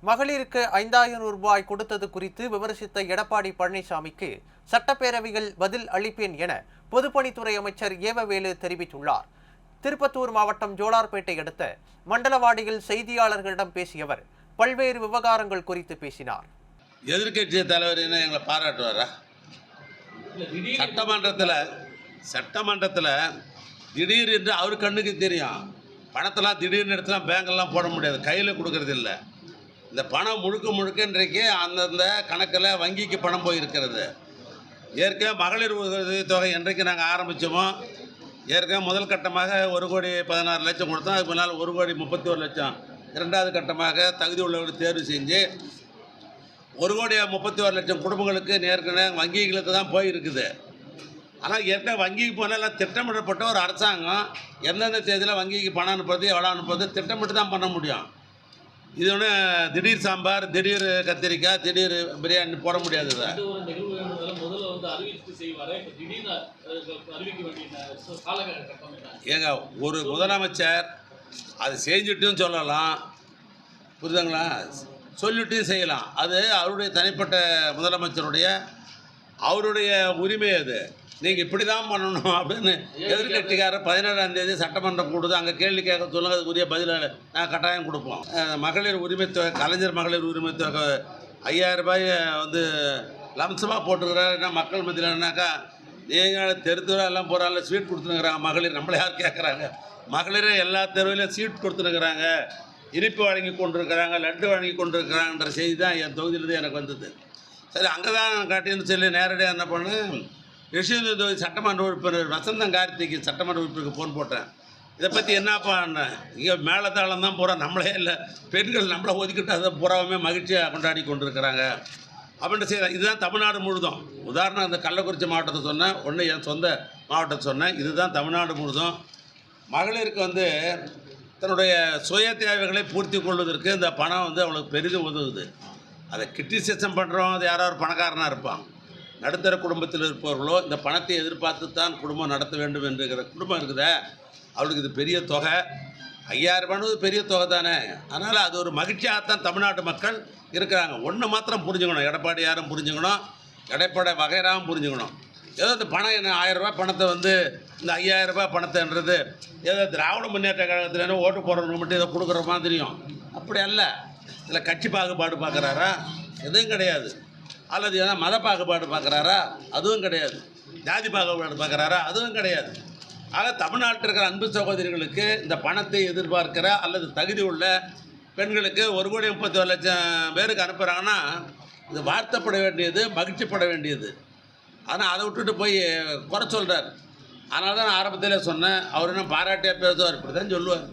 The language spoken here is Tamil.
மகளிருக்கு 5000 ரூபாய் கொடுத்தது குறித்து விமர்சித்த எடப்பாடி பழனிசாமிக்கு சட்டப்பேரவையில் பதில் அளிப்பேன் என பொதுப்பணித்துறை அமைச்சர் ஏவவேலு தெரிவித்துள்ளார். திருப்பத்தூர் மாவட்டம் ஜோலார்பேட்டை அடுத்த மண்டலவாடியில் செய்தியாளர்களிடம் பேசிய அவர் பல்வேறு விவகாரங்கள் குறித்து பேசினார். எதிர்கட்சி தலைவர் என்ன எங்களை பாராட்டுவாரா? சட்டமன்றத்தில் திடீர் என்று அவர் கண்ணுக்கு தெரியும். பணத்தெல்லாம் திடீர்னு எடுத்துலாம் பேங்கெல்லாம் போட முடியாது, கையில் கொடுக்கறது இல்லை. இந்த பணம் முழுக்க இன்றைக்கு அந்தந்த கணக்கில் வங்கிக்கு பணம் போயிருக்கிறது. ஏற்கனவே மகளிர் உதவித்தொகை என்றைக்கு நாங்கள் ஆரம்பித்தோமோ, ஏற்கனவே முதல் கட்டமாக 1,16,00,000 கொடுத்தோம். அதுக்கு முன்னால் 1,31,00,000 இரண்டாவது கட்டமாக தகுதி உள்ளவர்கள் தேர்வு செஞ்சு 1,31,00,000 குடும்பங்களுக்கு ஏற்கனவே வங்கிகளுக்கு தான் போயிருக்குது. ஆனால் ஏற்கனவே வங்கிக்கு போனால் திட்டமிடப்பட்ட ஒரு அரசாங்கம் எந்தெந்த தேதியில் வங்கிக்கு பணம் அனுப்புறது, எவ்வளோ அனுப்புறது திட்டமிட்டு தான் பண்ண முடியும். இது ஒன்று திடீர் சாம்பார், திடீர் கத்திரிக்காய், திடீர் பிரியாணி போட முடியாது. ஏங்க, ஒரு முதலமைச்சர் அது செஞ்சுட்டும் சொல்லலாம், புரியுதுங்களா, சொல்லிட்டும் செய்யலாம். அது அவருடைய தனிப்பட்ட முதலமைச்சருடைய அவருடைய உரிமை. அது நீங்கள் இப்படி தான் பண்ணணும் அப்படின்னு எதிர்கட்சிக்காரர் 17ஆம் தேதி சட்டமன்றம் கூடுது, அங்கே கேள்வி கேட்க சொல்லுங்கள், அதுக்கு உரிய பதில் நான் கட்டாயம் கொடுப்போம். மகளிர் உரிமைத்தொகை, கலைஞர் மகளிர் உரிமைத்தொகை 5000 ரூபாய் வந்து லம்சமாக போட்டுருக்கிறாருன்னா மக்கள் மத்தியில்னாக்கா நீங்கள் தெருத்துவா எல்லாம் போகிறாங்க, ஸ்வீட் கொடுத்துனுக்குறாங்க. மகளிர் நம்மளை யார் கேட்குறாங்க? மகளிரே எல்லா தெருவிலையும் ஸ்வீட் கொடுத்துனுக்குறாங்க, இனிப்பு வழங்கி கொண்டிருக்கிறாங்க, லட்டு வழங்கி கொண்டிருக்கிறாங்கன்ற செய்தி தான் என் தொகுதியிலேருந்து எனக்கு வந்தது. சரி, அங்கே தான் காட்டின்னு சொல்லி நேரடியாக என்ன பண்ணேன், யஷ்வந்த் தொகுதி சட்டமன்ற உறுப்பினர் வசந்தம் கார்த்திக்கு சட்டமன்ற உறுப்பினருக்கு ஃபோன் போட்டேன். இதை பற்றி என்னப்பான்னு, இங்கே மேலத்தாளம் தான் போகிறோம், நம்மளே இல்லை, பெண்கள் நம்மளை ஒதுக்கிட்டு அதை பூராவுமே மகிழ்ச்சியாக கொண்டாடி கொண்டிருக்கிறாங்க அப்படின்ற செய்தி. இதுதான் தமிழ்நாடு முழுதும். உதாரணம், இந்த கள்ளக்குறிச்சி மாவட்டத்தை சொன்னேன், ஒன்று என் சொந்த மாவட்டத்தை சொன்னேன். இதுதான் தமிழ்நாடு முழுதும் மகளிருக்கு வந்து தன்னுடைய சுய தேவைகளை பூர்த்தி கொள்வதற்கு இந்த பணம் வந்து அவங்களுக்கு பெரிதும் உதவுது. அதை கிரிட்டிசைசம் பண்ணுறோம், அது யாரோ ஒரு பணக்காரனாக இருப்பான். நடுத்தர குடும்பத்தில் இருப்பவர்களோ இந்த பணத்தை எதிர்பார்த்து தான் குடும்பம் நடத்த வேண்டும் என்கிற குடும்பம் இருக்குதே, அவளுக்கு இது பெரிய தொகை. 5000 ரூபாய் பெரிய தொகை தானே. அதனால் அது ஒரு மகிழ்ச்சியாகத்தான் தமிழ்நாட்டு மக்கள் இருக்கிறாங்க. ஒன்று மாத்திரம் புரிஞ்சுக்கணும், எடப்பாடி யாரும் புரிஞ்சுக்கணும், எடப்பாடி வகைராவும் புரிஞ்சுக்கணும். ஏதோ இந்த பணம் என்ன 1000 ரூபாய் பணத்தை வந்து இந்த 5000 ரூபாய் பணத்தைன்றது ஏதோ திராவிட முன்னேற்ற கழகத்தில் ஓட்டு போடுறவங்க மட்டும் ஏதோ கொடுக்குற மாதிரியும் அப்படி அல்ல. இதில் கட்சி பாகுபாடு பார்க்குறாரா? எதுவும் கிடையாது. அல்லது ஏன்னா மத பாகுபாடு பார்க்குறாரா? அதுவும் கிடையாது. ஜாதி பாகுபாடு பார்க்குறாரா? அதுவும் கிடையாது. ஆக தமிழ்நாட்டில் இருக்கிற அன்பு சகோதரிகளுக்கு இந்த பணத்தை எதிர்பார்க்கிற அல்லது தகுதி உள்ள பெண்களுக்கு 1,31,00,000 பேருக்கு அனுப்புகிறாங்கன்னா இது வார்த்தைப்பட வேண்டியது, மகிழ்ச்சிப்பட வேண்டியது. ஆனால் அதை விட்டுட்டு போய் குறை சொல்கிறார். அதனால தான் நான் ஆரம்பத்திலே சொன்னேன், அவர் என்ன பாராட்டியாக பேசுவார், இப்படி தான் சொல்லுவார்.